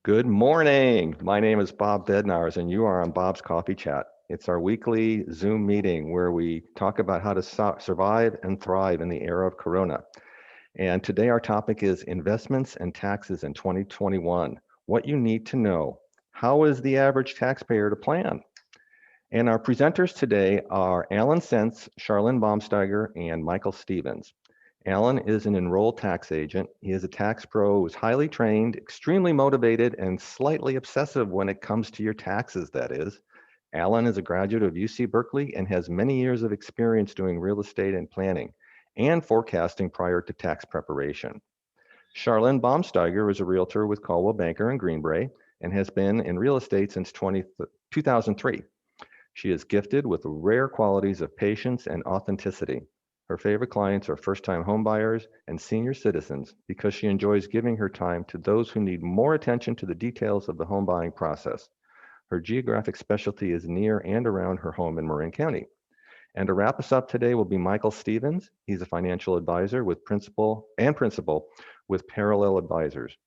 Good morning. My name is Bob Bednars, and you are on Bob's Coffee Chat. It's our weekly Zoom meeting where we talk about how to survive and thrive in the era of Corona. And today our topic is investments and taxes in 2021. What you need to know. How is the average taxpayer to plan? And our presenters today are Cence, Charlynn Baumsteiger, and Michael Stevens. Alan is an enrolled tax agent. He is a tax pro who is highly trained, extremely motivated, and slightly obsessive when it comes to your taxes, that is. Alan is a graduate of UC Berkeley and has many years of experience doing real estate and planning and forecasting prior to tax preparation. Charlynn Baumsteiger is a realtor with Coldwell Banker in Greenbrae and has been in real estate since 2003. She is gifted with rare qualities of patience and authenticity. Her favorite clients are first-time homebuyers and senior citizens because she enjoys giving her time to those who need more attention to the details of the home buying process. Her geographic specialty is near and around her home in Marin County. And to wrap us up today will be Michael Stevens. He's a financial advisor with principal with Parallel Advisors.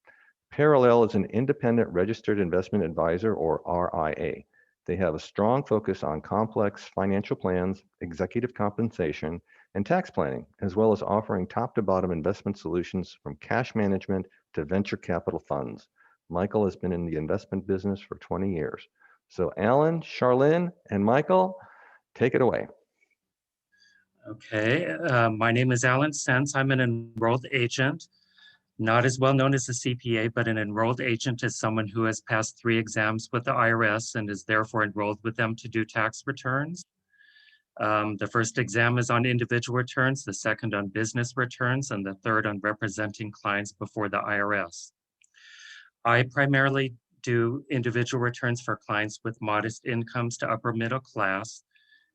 Parallel is an independent registered investment advisor, or RIA. They have a strong focus on complex financial plans, executive compensation, and tax planning, as well as offering top to bottom investment solutions from cash management to venture capital funds. Michael has been in the investment business for 20 years. So Alan, Charlynn, and Michael, take it away. Okay, my name is Cence. I'm an enrolled agent, not as well known as a CPA, but an enrolled agent is someone who has passed 3 exams with the IRS and is therefore enrolled with them to do tax returns. The first exam is on individual returns, the second on business returns, and the third on representing clients before the IRS. I primarily do individual returns for clients with modest incomes to upper middle class,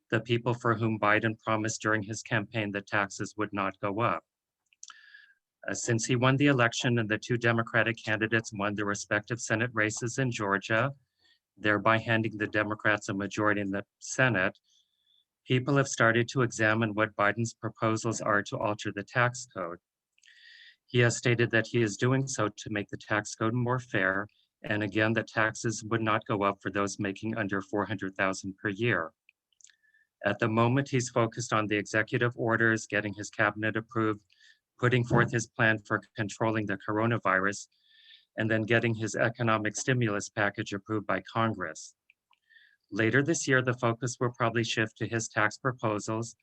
the people for whom Biden promised during his campaign that taxes would not go up. Since he won the election and the 2 Democratic candidates won their respective Senate races in Georgia, thereby handing the Democrats a majority in the Senate, people have started to examine what Biden's proposals are to alter the tax code. He has stated that he is doing so to make the tax code more fair, and again, that taxes would not go up for those making under $400,000 per year. At the moment, he's focused on the executive orders, getting his cabinet approved, putting forth his plan for controlling the coronavirus, and then getting his economic stimulus package approved by Congress. Later this year, the focus will probably shift to his tax proposals,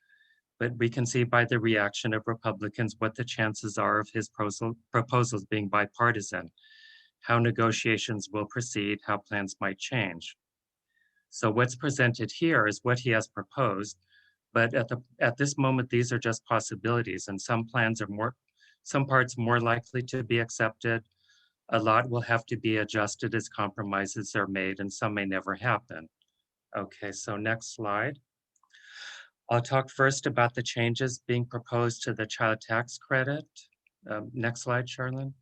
but we can see by the reaction of Republicans what the chances are of his proposals being bipartisan, how negotiations will proceed, how plans might change. So what's presented here is what he has proposed, but at this moment, these are just possibilities, and some parts more likely to be accepted. A lot will have to be adjusted as compromises are made, and some may never happen. Okay, so next slide. I'll talk first about the changes being proposed to the child tax credit. Next slide, Charlynn.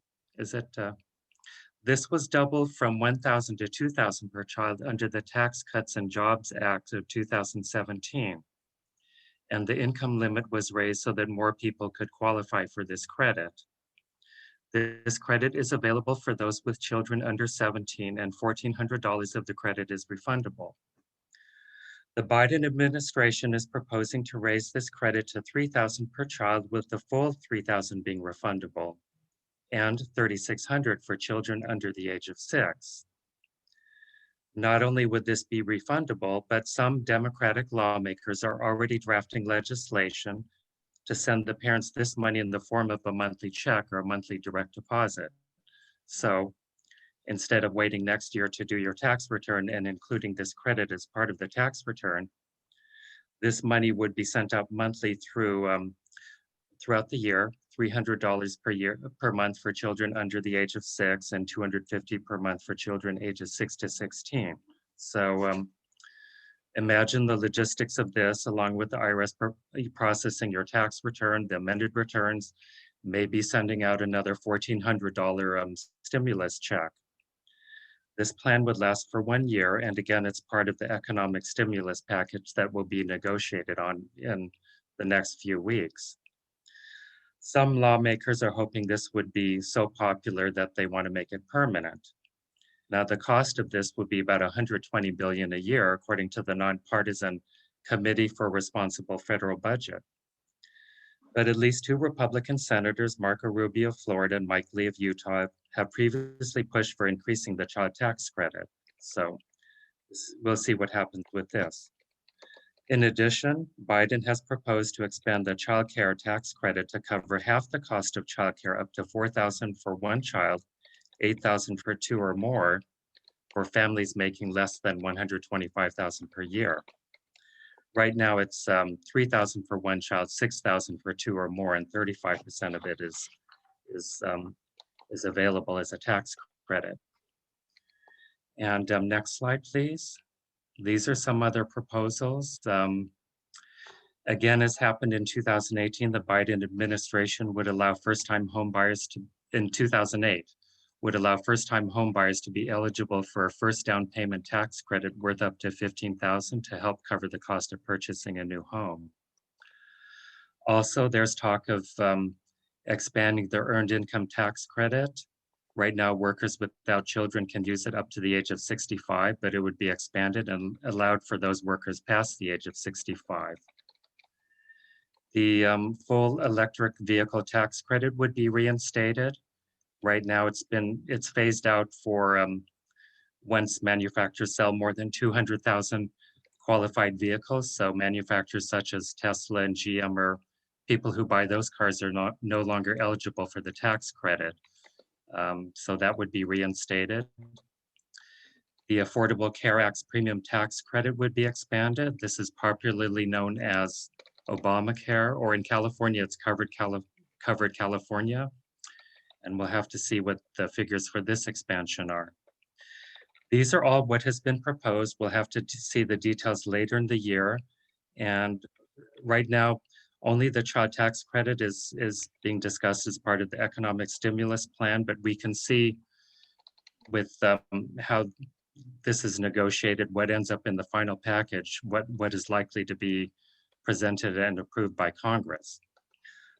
This was doubled from $1,000 to $2,000 per child under the Tax Cuts and Jobs Act of 2017. And the income limit was raised so that more people could qualify for this credit. This credit is available for those with children under 17, and $1,400 of the credit is refundable. The Biden administration is proposing to raise this credit to $3,000 per child, with the full $3,000 being refundable, and $3,600 for children under the age of 6. Not only would this be refundable, but some Democratic lawmakers are already drafting legislation to send the parents this money in the form of a monthly check or a monthly direct deposit. So instead of waiting next year to do your tax return and including this credit as part of the tax return, this money would be sent out monthly throughout the year, $300 per month for children under the age of 6, and $250 per month for children ages 6 to 16. So imagine the logistics of this, along with the IRS processing your tax return, the amended returns, maybe sending out another $1,400 stimulus check. This plan would last for 1 year, and again, it's part of the economic stimulus package that will be negotiated on in the next few weeks. Some lawmakers are hoping this would be so popular that they want to make it permanent. Now, the cost of this would be about $120 billion a year, according to the nonpartisan Committee for Responsible Federal Budget. But at least two Republican senators, Marco Rubio of Florida and Mike Lee of Utah, have previously pushed for increasing the child tax credit. So we'll see what happens with this. In addition, Biden has proposed to expand the child care tax credit to cover half the cost of child care up to $4,000 for one child, $8,000 for two or more, for families making less than $125,000 per year. Right now, it's $3,000 for one child, $6,000 for two or more, and 35% of it is available as a tax credit. And next slide, please. These are some other proposals. Again, as happened in 2018, the Biden administration would allow first-time home buyers to, in 2008, would allow first-time home buyers to be eligible for a first down payment tax credit worth up to $15,000 to help cover the cost of purchasing a new home. Also, there's talk of expanding the earned income tax credit. Right now, workers without children can use it up to the age of 65, but it would be expanded and allowed for those workers past the age of 65. The full electric vehicle tax credit would be reinstated. Right now, it's phased out for once manufacturers sell more than 200,000 qualified vehicles. So manufacturers such as Tesla and GM, or people who buy those cars, are no longer eligible for the tax credit. So that would be reinstated. The Affordable Care Act's premium tax credit would be expanded. This is popularly known as Obamacare, or in California, it's Covered California. And we'll have to see what the figures for this expansion are. These are all what has been proposed. We'll have to see the details later in the year. And right now, only the child tax credit is being discussed as part of the economic stimulus plan, but we can see with how this is negotiated, what ends up in the final package, what is likely to be presented and approved by Congress.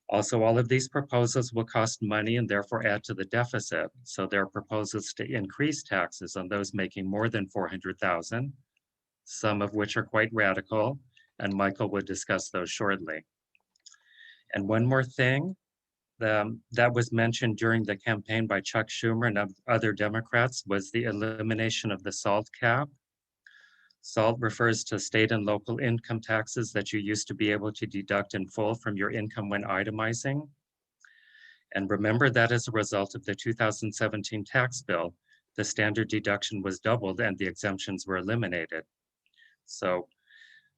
Also, all of these proposals will cost money and therefore add to the deficit. So there are proposals to increase taxes on those making more than $400,000, some of which are quite radical, and Michael would discuss those shortly. And one more thing that was mentioned during the campaign by Chuck Schumer and other Democrats was the elimination of the SALT cap. SALT refers to state and local income taxes that you used to be able to deduct in full from your income when itemizing. And remember that as a result of the 2017 tax bill, the standard deduction was doubled and the exemptions were eliminated. So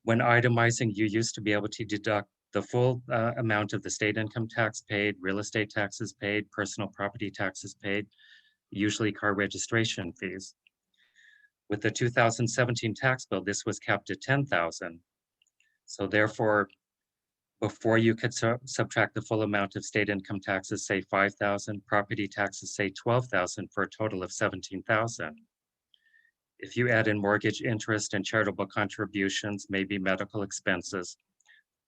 when itemizing, you used to be able to deduct the full amount of the state income tax paid, real estate taxes paid, personal property taxes paid, usually car registration fees. With the 2017 tax bill, this was capped at $10,000. So therefore, before you could subtract the full amount of state income taxes, say $5,000, property taxes, say $12,000, for a total of $17,000. If you add in mortgage interest and charitable contributions, maybe medical expenses,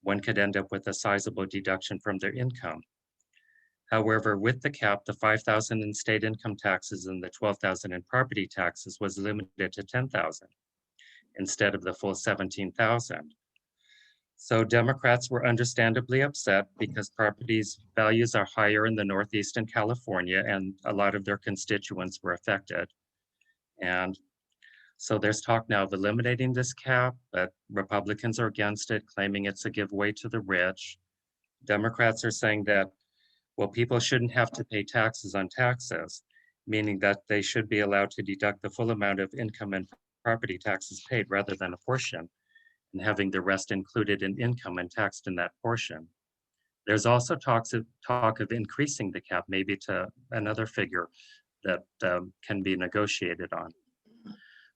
one could end up with a sizable deduction from their income. However, with the cap, the $5,000 in state income taxes and the $12,000 in property taxes was limited to $10,000 instead of the full $17,000. So Democrats were understandably upset because properties values are higher in the Northeast and California, and a lot of their constituents were affected. And so there's talk now of eliminating this cap, but Republicans are against it, claiming it's a giveaway to the rich. Democrats are saying that, well, people shouldn't have to pay taxes on taxes, meaning that they should be allowed to deduct the full amount of income and property taxes paid rather than a portion, and having the rest included in income and taxed in that portion. There's also talk of increasing the cap maybe to another figure that can be negotiated on.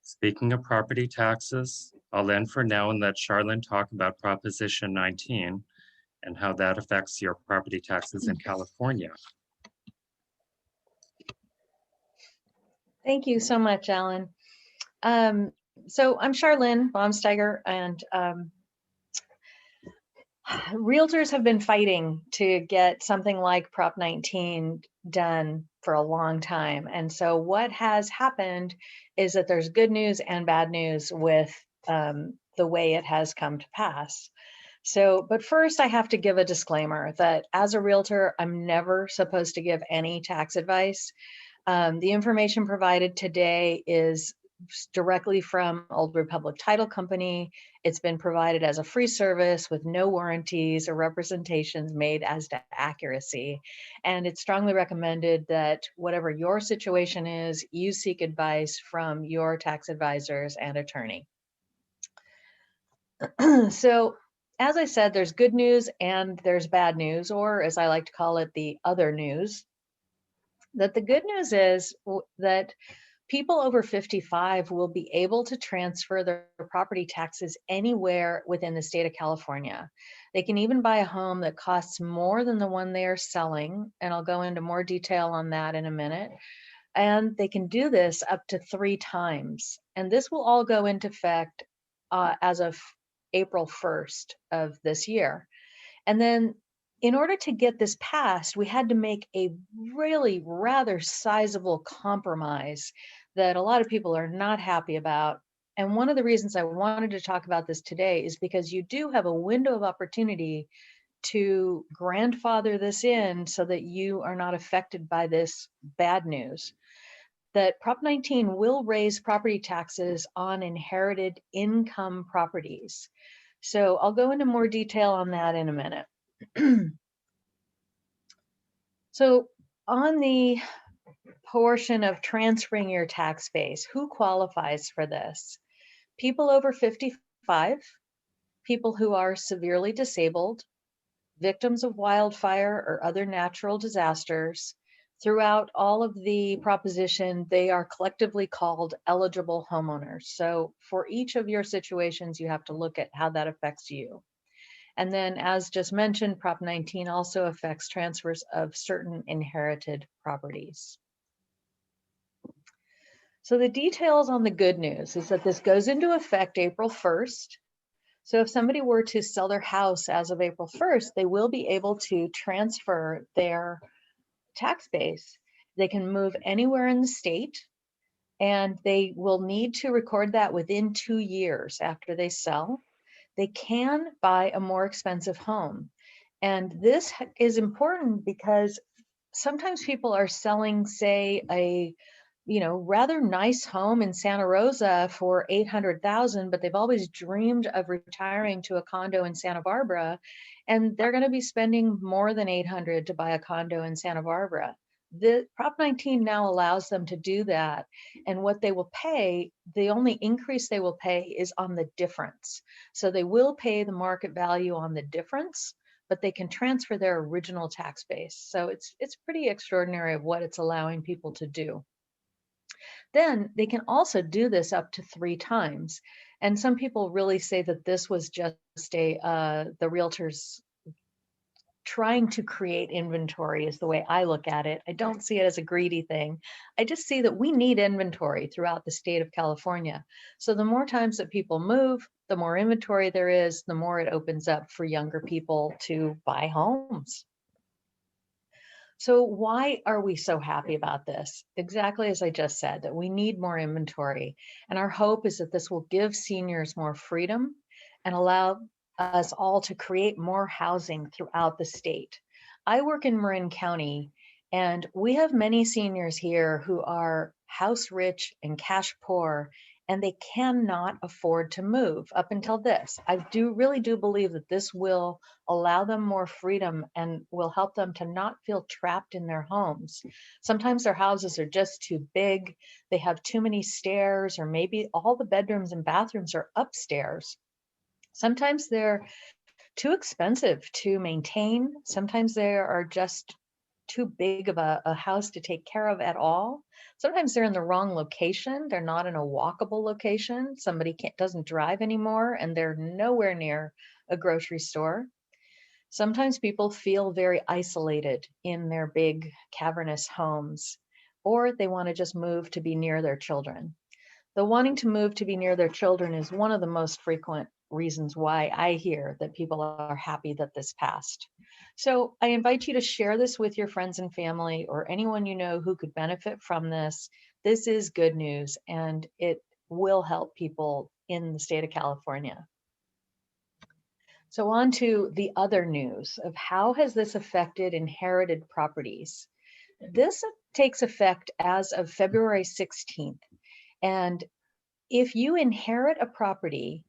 Speaking of property taxes, I'll end for now and let Charlynn talk about Proposition 19 and how that affects your property taxes in California. Thank you so much, Alan. So I'm Charlynn Baumsteiger, and Realtors have been fighting to get something like Prop 19 done for a long time. And so what has happened is that there's good news and bad news with the way it has come to pass. So, but first I have to give a disclaimer that as a realtor, I'm never supposed to give any tax advice. The information provided today is directly from Old Republic Title Company. It's been provided as a free service with no warranties or representations made as to accuracy. And it's strongly recommended that whatever your situation is, you seek advice from your tax advisors and attorney. So, as I said, there's good news and there's bad news, or as I like to call it, the other news. That the good news is that people over 55 will be able to transfer their property taxes anywhere within the state of California. They can even buy a home that costs more than the one they are selling, and I'll go into more detail on that in a minute. And they can do this up to 3 times. And this will all go into effect as of April 1st of this year. And then in order to get this passed, we had to make a really rather sizable compromise that a lot of people are not happy about. And one of the reasons I wanted to talk about this today is because you do have a window of opportunity to grandfather this in so that you are not affected by this bad news. That Prop 19 will raise property taxes on inherited income properties. So I'll go into more detail on that in a minute. So on the portion of transferring your tax base, who qualifies for this? People over 55, people who are severely disabled, victims of wildfire or other natural disasters. Throughout all of the proposition, they are collectively called eligible homeowners. So for each of your situations, you have to look at how that affects you. And then, as just mentioned, Prop 19 also affects transfers of certain inherited properties. So the details on the good news is that this goes into effect April 1st. So if somebody were to sell their house as of April 1st, they will be able to transfer their tax base. They can move anywhere in the state, and they will need to record that within 2 years after they sell. They can buy a more expensive home. And this is important because sometimes people are selling, say, a rather nice home in Santa Rosa for $800,000, but they've always dreamed of retiring to a condo in Santa Barbara, and they're going to be spending more than $800,000 to buy a condo in Santa Barbara. The Prop 19 now allows them to do that, and what they will pay, the only increase they will pay is on the difference. So they will pay the market value on the difference, but they can transfer their original tax base. So it's pretty extraordinary of what it's allowing people to do. Then they can also do this up to 3 times. And some people really say that this was just the realtors trying to create inventory is the way I look at it. I don't see it as a greedy thing. I just see that we need inventory throughout the state of California. So the more times that people move, the more inventory there is, the more it opens up for younger people to buy homes. So why are we so happy about this? Exactly as I just said, that we need more inventory. And our hope is that this will give seniors more freedom and allow us all to create more housing throughout the state. I work in Marin County, and we have many seniors here who are house rich and cash poor, and they cannot afford to move up until this. I really do believe that this will allow them more freedom and will help them to not feel trapped in their homes. Sometimes their houses are just too big. They have too many stairs, or maybe all the bedrooms and bathrooms are upstairs. Sometimes they're too expensive to maintain. Sometimes they are just too big of a house to take care of at all. Sometimes they're in the wrong location. They're not in a walkable location. Somebody doesn't drive anymore, and they're nowhere near a grocery store. Sometimes people feel very isolated in their big cavernous homes, or they want to just move to be near their children. The wanting to move to be near their children is one of the most frequent reasons why I hear that people are happy that this passed. So I invite you to share this with your friends and family or anyone you know who could benefit from this. This is good news, and it will help people in the state of California. So on to the other news of how has this affected inherited properties. This takes effect as of February 16th. And if you inherit a property,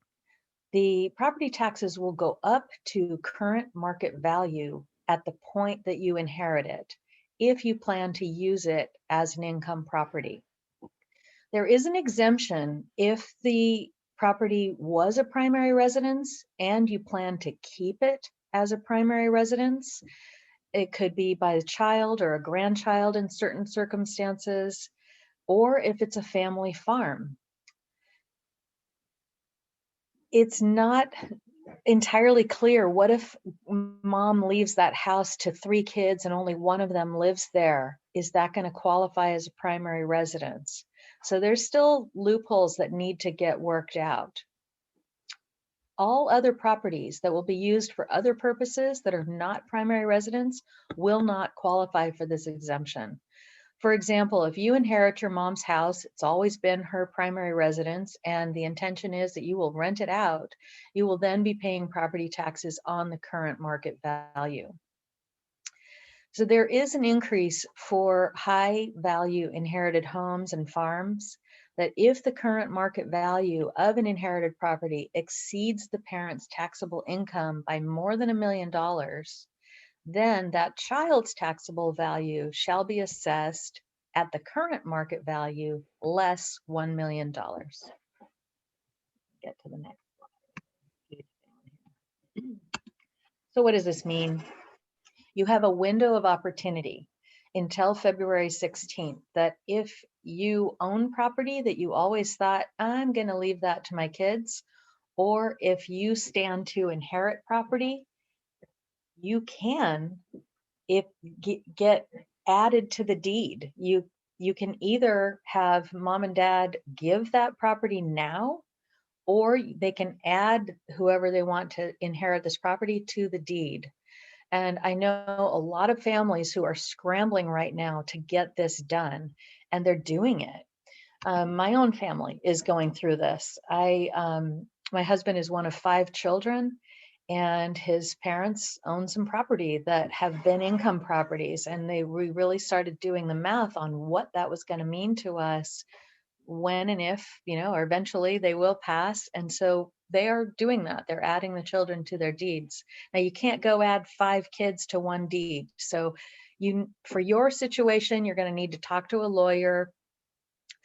the property taxes will go up to current market value at the point that you inherit it, if you plan to use it as an income property. There is an exemption if the property was a primary residence and you plan to keep it as a primary residence. It could be by a child or a grandchild in certain circumstances, or if it's a family farm. It's not entirely clear. What if mom leaves that house to 3 kids and only one of them lives there? Is that going to qualify as a primary residence? So there's still loopholes that need to get worked out. All other properties that will be used for other purposes that are not primary residence will not qualify for this exemption. For example, if you inherit your mom's house, it's always been her primary residence, and the intention is that you will rent it out, you will then be paying property taxes on the current market value. So there is an increase for high value inherited homes and farms that if the current market value of an inherited property exceeds the parent's taxable income by more than $1 million, then that child's taxable value shall be assessed at the current market value less $1 million. Get to the next slide. So what does this mean? You have a window of opportunity until February 16th that if you own property that you always thought, I'm going to leave that to my kids, or if you stand to inherit property, you can get added to the deed. You can either have mom and dad give that property now, or they can add whoever they want to inherit this property to the deed. And I know a lot of families who are scrambling right now to get this done, and they're doing it. My own family is going through this. My husband is one of 5 children, and his parents own some property that have been income properties, and we really started doing the math on what that was going to mean to us when and if, or eventually they will pass. And so they are doing that. They're adding the children to their deeds. Now you can't go add 5 kids to one deed. So for your situation, you're going to need to talk to a lawyer,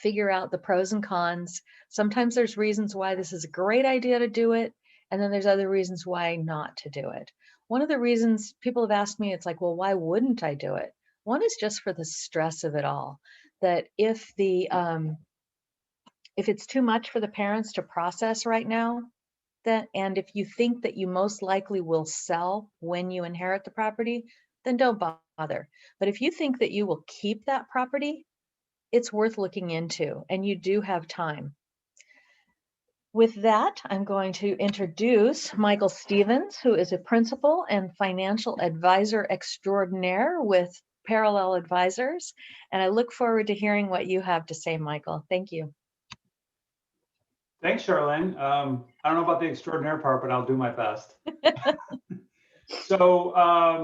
figure out the pros and cons. Sometimes there's reasons why this is a great idea to do it, and then there's other reasons why not to do it. One of the reasons people have asked me, it's like, well, why wouldn't I do it? One is just for the stress of it all, that if it's too much for the parents to process right now, and if you think that you most likely will sell when you inherit the property, then don't bother. But if you think that you will keep that property, it's worth looking into, and you do have time. With that, I'm going to introduce Michael Stevens, who is a principal and financial advisor extraordinaire with Parallel Advisors. And I look forward to hearing what you have to say, Michael. Thank you. Thanks, Charlynn. I don't know about the extraordinary part, but I'll do my best. So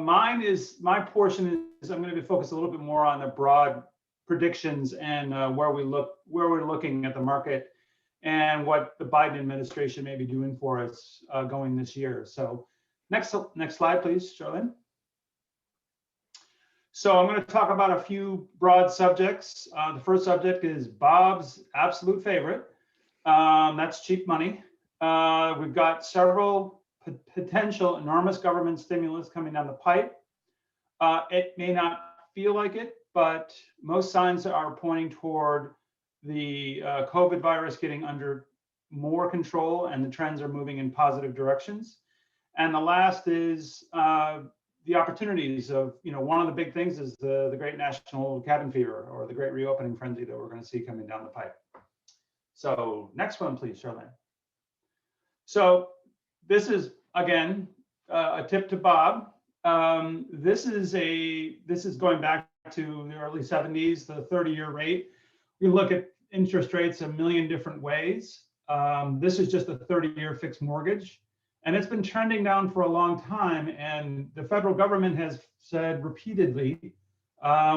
my portion is I'm going to be focused a little bit more on the broad predictions and where we're looking at the market and what the Biden administration may be doing for us going this year. So next slide, please, Charlynn. So I'm going to talk about a few broad subjects. The first subject is Bob's absolute favorite. That's cheap money. We've got several potential enormous government stimulus coming down the pipe. It may not feel like it, but most signs are pointing toward the COVID virus getting under more control, and the trends are moving in positive directions. And the last is the opportunities of, one of the big things is the great national cabin fever, or the great reopening frenzy that we're going to see coming down the pipe. So next one, please, Charlynn. So this is, again, a tip to Bob. This is going back to the early 70s, the 30-year rate. We look at interest rates a million different ways. This is just a 30-year fixed mortgage, and it's been trending down for a long time. And the federal government has said repeatedly,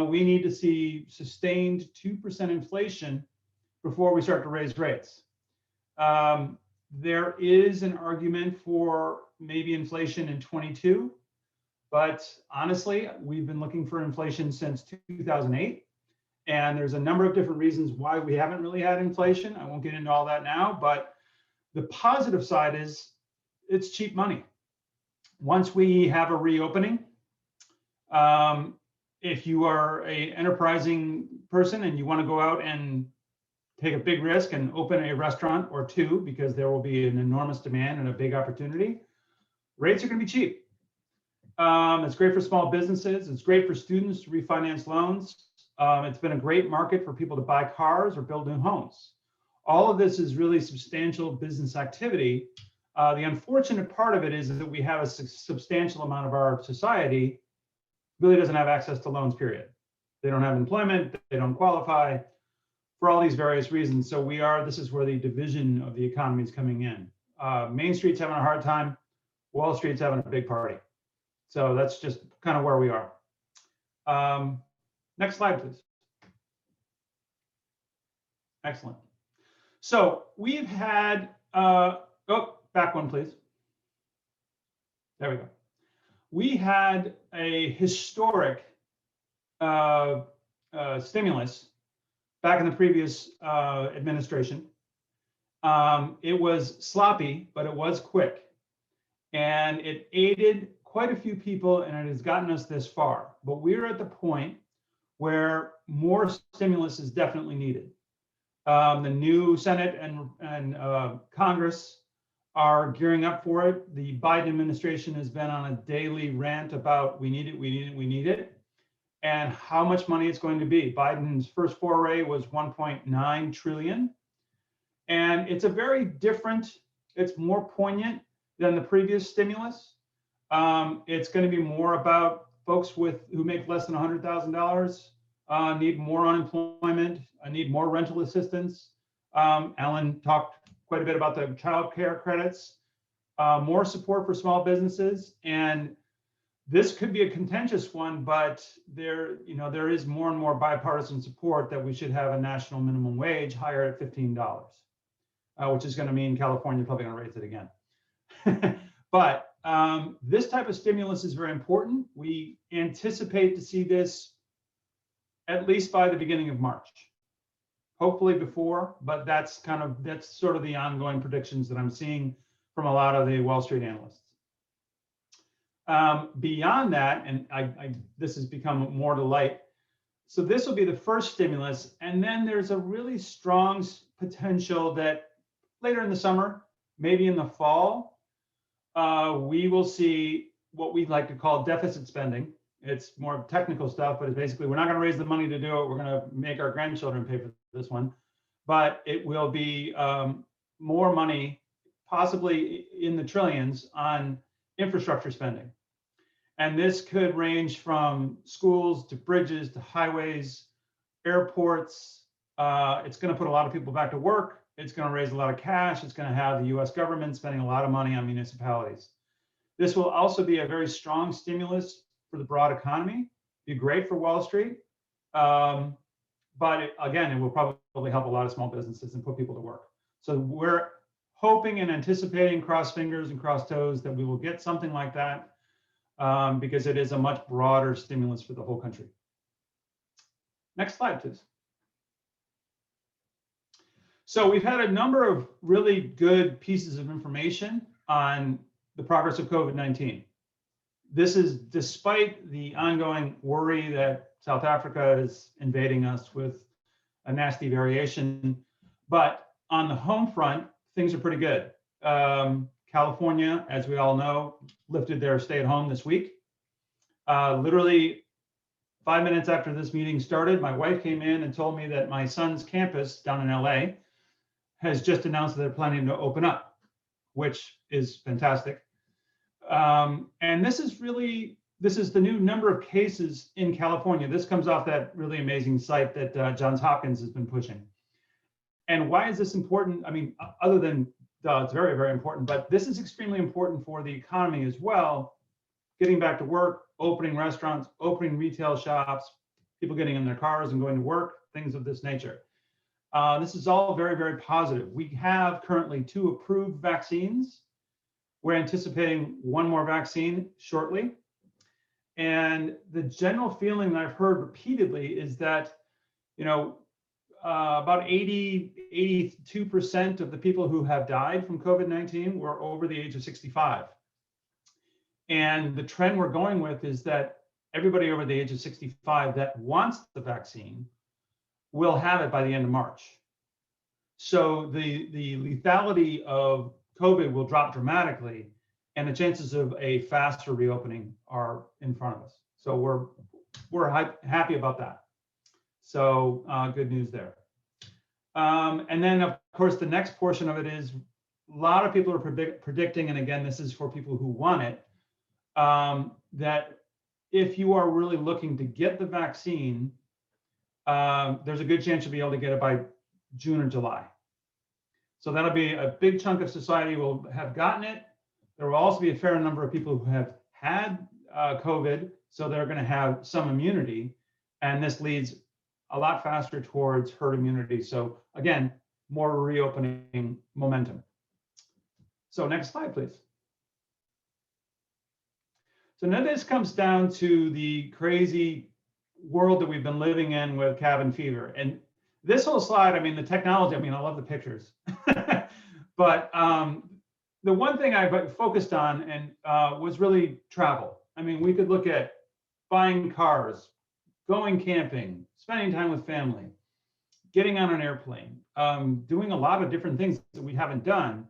we need to see sustained 2% inflation before we start to raise rates. There is an argument for maybe inflation in 22, but honestly, we've been looking for inflation since 2008. And there's a number of different reasons why we haven't really had inflation. I won't get into all that now, but the positive side is it's cheap money. Once we have a reopening, if you are an enterprising person and you want to go out and take a big risk and open a restaurant or two, because there will be an enormous demand and a big opportunity, rates are going to be cheap. It's great for small businesses. It's great for students to refinance loans. It's been a great market for people to buy cars or build new homes. All of this is really substantial business activity. The unfortunate part of it is that we have a substantial amount of our society really doesn't have access to loans, period. They don't have employment, they don't qualify for all these various reasons. So this is where the division of the economy is coming in. Main Street's having a hard time, Wall Street's having a big party. So that's just kind of where we are. Next slide, please. Excellent. So we've had, back one, please. There we go. We had a historic stimulus back in the previous administration. It was sloppy, but it was quick. And it aided quite a few people, and it has gotten us this far. But we're at the point where more stimulus is definitely needed. The new Senate and Congress are gearing up for it. The Biden administration has been on a daily rant about we need it, we need it, we need it, and how much money it's going to be. Biden's first foray was 1.9 trillion. And it's a very different, it's more poignant than the previous stimulus. It's going to be more about folks who make less than $100,000, need more unemployment, need more rental assistance. Alan talked quite a bit about the child care credits, more support for small businesses. And this could be a contentious one, but there is more and more bipartisan support that we should have a national minimum wage higher at $15, which is going to mean California probably going to raise it again. But this type of stimulus is very important. We anticipate to see this at least by the beginning of March, hopefully before, but that's sort of the ongoing predictions that I'm seeing from a lot of the Wall Street analysts. Beyond that, and this has become more to light. So this will be the first stimulus, and then there's a really strong potential that later in the summer, maybe in the fall, we will see what we like to call deficit spending. It's more technical stuff, but it's basically, we're not going to raise the money to do it. We're going to make our grandchildren pay for this one. But it will be more money, possibly in the trillions, on infrastructure spending. And this could range from schools to bridges to highways, airports. It's going to put a lot of people back to work. It's going to raise a lot of cash. It's going to have the US government spending a lot of money on municipalities. This will also be a very strong stimulus for the broad economy, be great for Wall Street. But again, it will probably help a lot of small businesses and put people to work. So we're hoping and anticipating, cross fingers and cross toes, that we will get something like that because it is a much broader stimulus for the whole country. Next slide, please. So we've had a number of really good pieces of information on the progress of COVID-19. This is despite the ongoing worry that South Africa is invading us with a nasty variation. But on the home front, things are pretty good. California, as we all know, lifted their stay at home this week. Literally 5 minutes after this meeting started, my wife came in and told me that my son's campus down in LA has just announced that they're planning to open up. which is fantastic. And this is the new number of cases in California. This comes off that really amazing site that Johns Hopkins has been pushing. And why is this important? I mean, other than it's very, very important, but this is extremely important for the economy as well. Getting back to work, opening restaurants, opening retail shops, people getting in their cars and going to work, things of this nature. This is all very, very positive. We have currently 2 approved vaccines. We're anticipating 1 more vaccine shortly. And the general feeling that I've heard repeatedly is that, about 82% of the people who have died from COVID-19 were over the age of 65. And the trend we're going with is that everybody over the age of 65 that wants the vaccine will have it by the end of March. So the lethality of COVID will drop dramatically, and the chances of a faster reopening are in front of us. So we're happy about that. So good news there. And then, of course, the next portion of it is a lot of people are predicting, and again, this is for people who want it, that if you are really looking to get the vaccine, there's a good chance you'll be able to get it by June or July. So that'll be a big chunk of society will have gotten it. There will also be a fair number of people who have had COVID, so they're going to have some immunity, and this leads a lot faster towards herd immunity. So again, more reopening momentum. So next slide, please. So now this comes down to the crazy world that we've been living in with cabin fever. And this whole slide, I mean, the technology, I mean, I love the pictures. But the one thing I focused on and was really travel. I mean, we could look at buying cars, going camping, spending time with family, getting on an airplane, doing a lot of different things that we haven't done.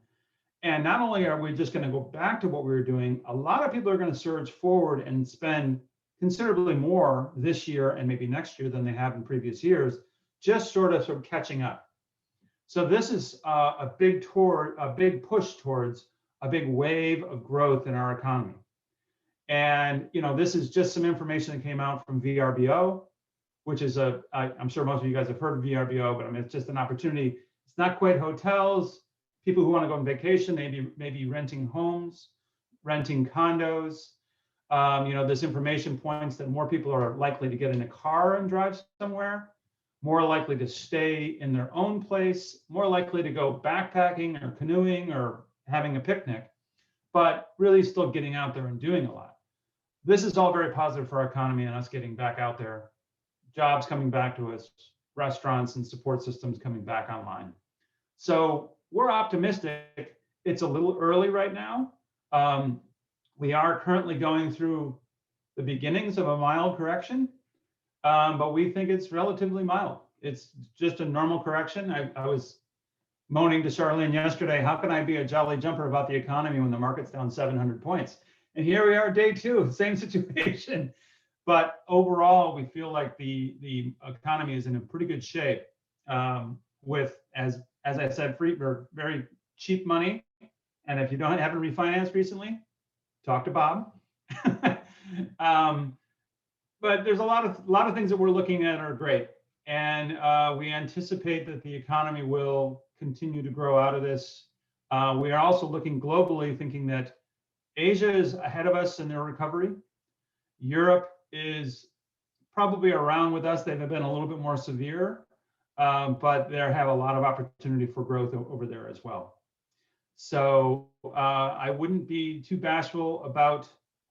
And not only are we just going to go back to what we were doing, a lot of people are going to surge forward and spend considerably more this year and maybe next year than they have in previous years, just sort of catching up. So this is a big push towards a big wave of growth in our economy. And this is just some information that came out from VRBO, which is I'm sure most of you guys have heard of VRBO, but I mean, it's just an opportunity. It's not quite hotels. People who want to go on vacation, maybe renting homes, renting condos. This information points that more people are likely to get in a car and drive somewhere, more likely to stay in their own place, more likely to go backpacking or canoeing or having a picnic, but really still getting out there and doing a lot. This is all very positive for our economy and us getting back out there, jobs coming back to us, restaurants and support systems coming back online. So we're optimistic. It's a little early right now. We are currently going through the beginnings of a mild correction, but we think it's relatively mild. It's just a normal correction. I was moaning to Charlynn yesterday, how can I be a jolly jumper about the economy when the market's down 700 points? And here we are, day 2, same situation. But overall, we feel like the economy is in a pretty good shape with, as I said, very cheap money. And if you haven't refinanced recently, talk to Bob. But there's a lot of things that we're looking at are great. And we anticipate that the economy will continue to grow out of this. We are also looking globally, thinking that Asia is ahead of us in their recovery. Europe is probably around with us. They've been a little bit more severe, but they have a lot of opportunity for growth over there as well. So I wouldn't be too bashful about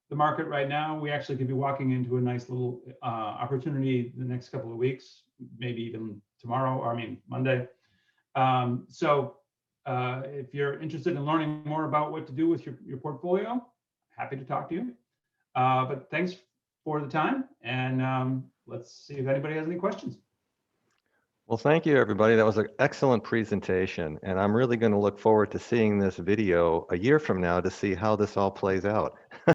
the market right now. We actually could be walking into a nice little opportunity the next couple of weeks, maybe even tomorrow, or I mean Monday. So if you're interested in learning more about what to do with your portfolio, happy to talk to you. But thanks for the time, and let's see if anybody has any questions. Well, thank you, everybody. That was an excellent presentation, and I'm really going to look forward to seeing this video a year from now to see how this all plays out.